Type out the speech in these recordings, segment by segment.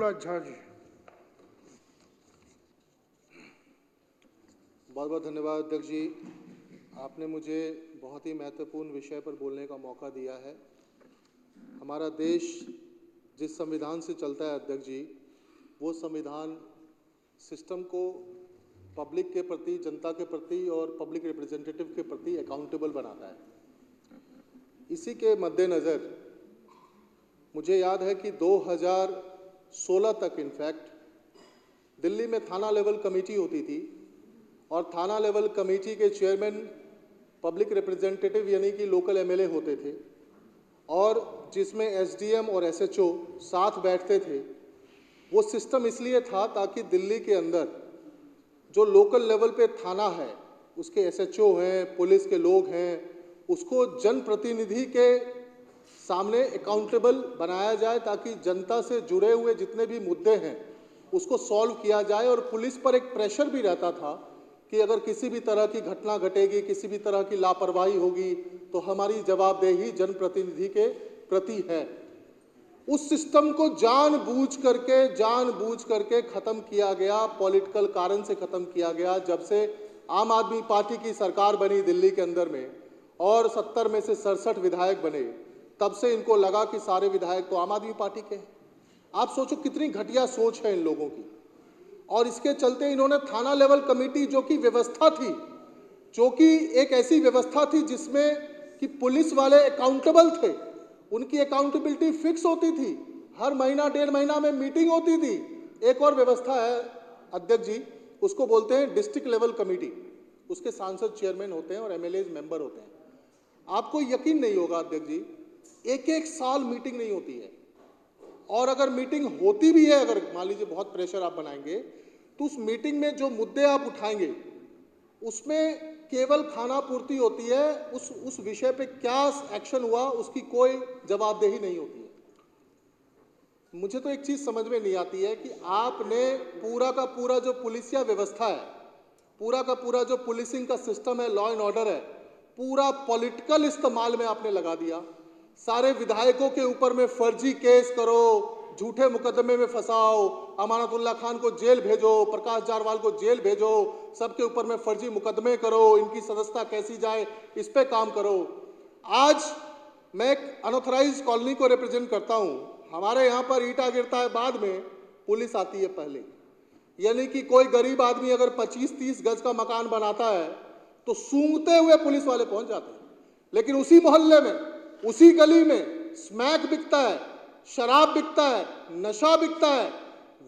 प्रफुल्ल झा जी। बहुत बहुत धन्यवाद अध्यक्ष जी। आपने मुझे बहुत ही महत्वपूर्ण विषय पर बोलने का मौका दिया है। हमारा देश जिस संविधान से चलता है अध्यक्ष जी, वो संविधान सिस्टम को पब्लिक के प्रति, जनता के प्रति और पब्लिक रिप्रेजेंटेटिव के प्रति अकाउंटेबल बनाता है। इसी के मद्देनज़र मुझे याद है कि 2016 तक इनफैक्ट दिल्ली में थाना लेवल कमेटी होती थी और थाना लेवल कमेटी के चेयरमैन पब्लिक रिप्रेजेंटेटिव यानी कि लोकल एमएलए होते थे और जिसमें एसडीएम और एसएचओ साथ बैठते थे। वो सिस्टम इसलिए था ताकि दिल्ली के अंदर जो लोकल लेवल पे थाना है, उसके एसएचओ हैं, पुलिस के लोग हैं, उसको जनप्रतिनिधि के सामने अकाउंटेबल बनाया जाए ताकि जनता से जुड़े हुए जितने भी मुद्दे हैं उसको सॉल्व किया जाए। और पुलिस पर एक प्रेशर भी रहता था कि अगर किसी भी तरह की घटना घटेगी, किसी भी तरह की लापरवाही होगी तो हमारी जवाबदेही जनप्रतिनिधि के प्रति है। उस सिस्टम को जानबूझ करके खत्म किया गया, पॉलिटिकल कारण से खत्म किया गया। जब से आम आदमी पार्टी की सरकार बनी दिल्ली के अंदर में और 70 में से 67 विधायक बने, तब से इनको लगा कि सारे विधायक तो आम आदमी पार्टी के हैं। आप सोचो कितनी घटिया सोच है इन लोगों की। और इसके चलते इन्होंने थाना लेवल कमेटी जो कि व्यवस्था थी, जो कि एक ऐसी व्यवस्था थी जिसमें कि पुलिस वाले अकाउंटेबल थे, उनकी अकाउंटेबिलिटी फिक्स होती थी, हर महीना 1.5 महीना में मीटिंग होती थी। एक और व्यवस्था है अध्यक्ष जी, उसको बोलते हैं डिस्ट्रिक्ट लेवल कमेटी। उसके सांसद चेयरमैन होते हैं और एमएलए मेंबर होते हैं। आपको यकीन नहीं होगा अध्यक्ष जी, एक साल मीटिंग नहीं होती है। और अगर मीटिंग होती भी है, अगर मान लीजिए बहुत प्रेशर आप बनाएंगे, तो उस मीटिंग में जो मुद्दे आप उठाएंगे उसमें केवल खाना पूर्ति होती है। उस विषय पे क्या एक्शन हुआ उसकी कोई जवाबदेही नहीं होती है। मुझे तो एक चीज समझ में नहीं आती है कि आपने पूरा का पूरा जो पुलिसिया व्यवस्था है, पूरा का पूरा जो पुलिसिंग का सिस्टम है, लॉ एंड ऑर्डर है, पूरा पॉलिटिकल इस्तेमाल में आपने लगा दिया। सारे विधायकों के ऊपर में फर्जी केस करो, झूठे मुकदमे में फंसाओ, अमानतुल्लाह खान को जेल भेजो, प्रकाश जारवाल को जेल भेजो, सबके ऊपर में फर्जी मुकदमे करो, इनकी सदस्यता कैसी जाए इस पे काम करो। आज मैं एक अनऑथराइज कॉलोनी को रिप्रेजेंट करता हूं। हमारे यहाँ पर ईंटा गिरता है, बाद में पुलिस आती है पहले। यानी कि कोई गरीब आदमी अगर 25-30 गज का मकान बनाता है तो सूंघते हुए पुलिस वाले पहुंच जाते हैं। लेकिन उसी मोहल्ले में, उसी गली में स्मैक बिकता है, शराब बिकता है, नशा बिकता है,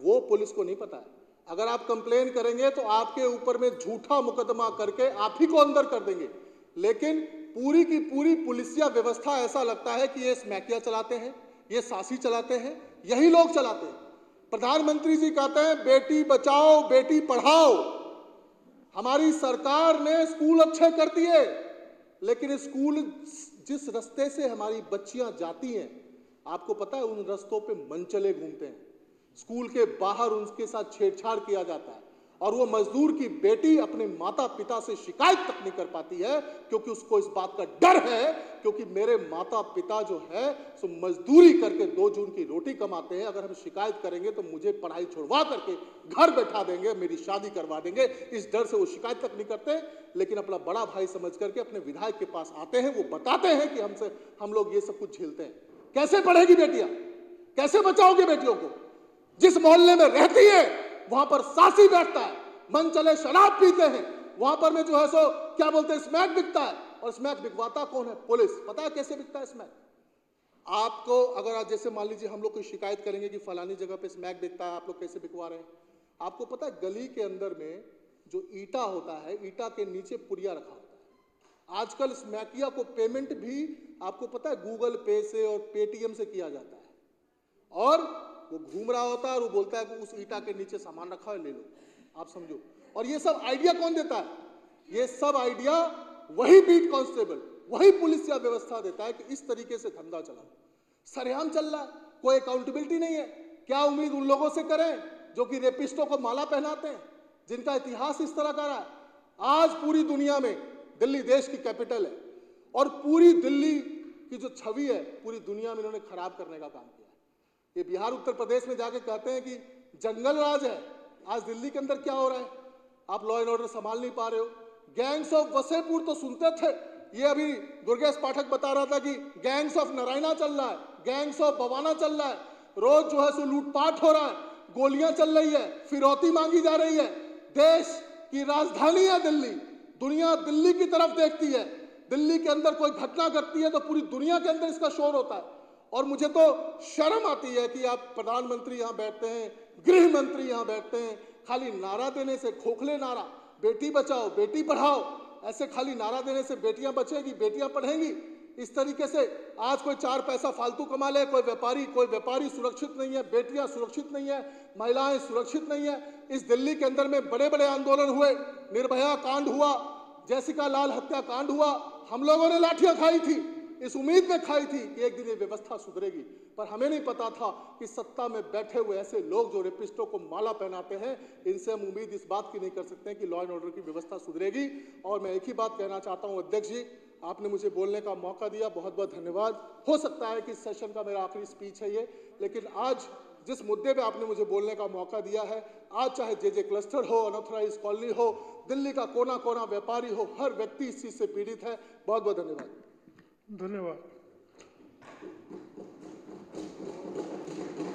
वो पुलिस को नहीं पता है। अगर आप कंप्लेन करेंगे तो आपके ऊपर में झूठा मुकदमा करके आप ही को अंदर कर देंगे। लेकिन पूरी की पूरी पुलिसिया व्यवस्था ऐसा लगता है कि ये स्मैकिया चलाते हैं, ये सासी चलाते हैं, यही लोग चलाते हैं। प्रधानमंत्री जी कहते हैं बेटी बचाओ बेटी पढ़ाओ। हमारी सरकार ने स्कूल अच्छे कर दिए, लेकिन स्कूल जिस रास्ते से हमारी बच्चियां जाती हैं, आपको पता है उन रास्तों पे मनचले घूमते हैं। स्कूल के बाहर उनके साथ छेड़छाड़ किया जाता है और वो मजदूर की बेटी अपने माता पिता से शिकायत तक नहीं कर पाती है, क्योंकि उसको इस बात का डर है क्योंकि मेरे माता पिता जो है सो मजदूरी करके 2 जून की रोटी कमाते हैं। अगर हम शिकायत करेंगे तो मुझे पढ़ाई छुड़वा करके घर बैठा देंगे, मेरी शादी करवा देंगे। इस डर से वो शिकायत तक नहीं करते, लेकिन अपना बड़ा भाई समझ करके अपने विधायक के पास आते हैं। वो बताते हैं कि हम लोग ये सब कुछ झेलते हैं। कैसे पढ़ेगी बेटियां, कैसे बचाओगे बेटियों को? जिस मोहल्ले में रहती है वहां पर सासी बैठता है, मन चले शराब पीते हैं, वहां पर में जो है सो क्या बोलते हैं स्मैक बिकता है। और स्मैक बिकवाता कौन है? पुलिस। पता है कैसे बिकता है स्मैक? आपको अगर आज जैसे मान लीजिए हम लोग कोई शिकायत करेंगे कि फलानी जगह पे स्मैक बिकता है, आप लोग कैसे बिकवा रहे हैं? आपको पता है गली के अंदर में जो ईटा होता है, ईटा के नीचे पुड़िया रखा होता है। आजकल स्मैकिया को पेमेंट भी आपको पता है गूगल पे से और पेटीएम से किया जाता है। और वो घूम रहा होता है और वो बोलता है कि उस ईटा के नीचे सामान रखा है, ले लो, आप समझो। और ये सब आइडिया कौन देता है? ये सब आइडिया वही बीट कांस्टेबल, वही पुलिस या व्यवस्था देता है कि इस तरीके से धंधा चला, सरेआम चल रहा है, कोई अकाउंटेबिलिटी नहीं है। क्या उम्मीद उन लोगों से करें जो कि रेपिस्टों को माला पहनाते हैं, जिनका इतिहास इस तरह का रहा है? आज पूरी दुनिया में दिल्ली देश की कैपिटल है और पूरी दिल्ली की जो छवि है पूरी दुनिया में इन्होंने खराब करने का काम किया। ये बिहार उत्तर प्रदेश में जाके कहते हैं कि जंगल राज है। आज दिल्ली के अंदर क्या हो रहा है? आप लॉ एंड ऑर्डर संभाल नहीं पा रहे हो। गैंग्स ऑफ वसेपुर तो सुनते थे, ये अभी दुर्गेश पाठक बता रहा था कि गैंग्स ऑफ नारायणा चल रहा है, गैंग्स ऑफ बवाना चल रहा है, रोज जो है सो लूटपाट हो रहा है, गोलियां चल रही है, फिरौती मांगी जा रही है। देश की राजधानी है दिल्ली, दुनिया दिल्ली की तरफ देखती है। दिल्ली के अंदर कोई घटना घटती है तो पूरी दुनिया के अंदर इसका शोर होता है। और मुझे तो शर्म आती है कि आप प्रधानमंत्री यहाँ बैठते हैं, गृह मंत्री यहाँ बैठते हैं, खाली नारा देने से, खोखले नारा, बेटी बचाओ बेटी पढ़ाओ, ऐसे खाली नारा देने से बेटियां बचेगी, बेटियां पढ़ेंगी, इस तरीके से आज कोई 4 पैसा फालतू कमा ले, कोई व्यापारी सुरक्षित नहीं है, बेटियां सुरक्षित नहीं है, महिलाएं सुरक्षित नहीं है। इस दिल्ली के अंदर में बड़े बड़े आंदोलन हुए, निर्भया कांड हुआ, जैसिका लाल हत्याकांड हुआ, हम लोगों ने लाठियां खाई थी, इस उम्मीद में खाई थी कि एक दिन ये व्यवस्था सुधरेगी। पर हमें नहीं पता था कि सत्ता में बैठे हुए ऐसे लोग जो रेपिस्टों को माला पहनाते हैं, इनसे हम उम्मीद इस बात की नहीं कर सकते हैं कि लॉ एंड ऑर्डर की व्यवस्था सुधरेगी। और मैं एक ही बात कहना चाहता हूं, अध्यक्ष जी, आपने मुझे बोलने का मौका दिया, बहुत बहुत धन्यवाद। हो सकता है कि इस सेशन का मेरा आखिरी स्पीच है ये, लेकिन आज जिस मुद्दे पे आपने मुझे बोलने का मौका दिया है, आज चाहे जे क्लस्टर हो, अनऑथराइज्ड कॉलोनी हो, दिल्ली का कोना कोना व्यापारी हो, हर व्यक्ति इस चीज से पीड़ित है। बहुत बहुत धन्यवाद। धन्यवाद।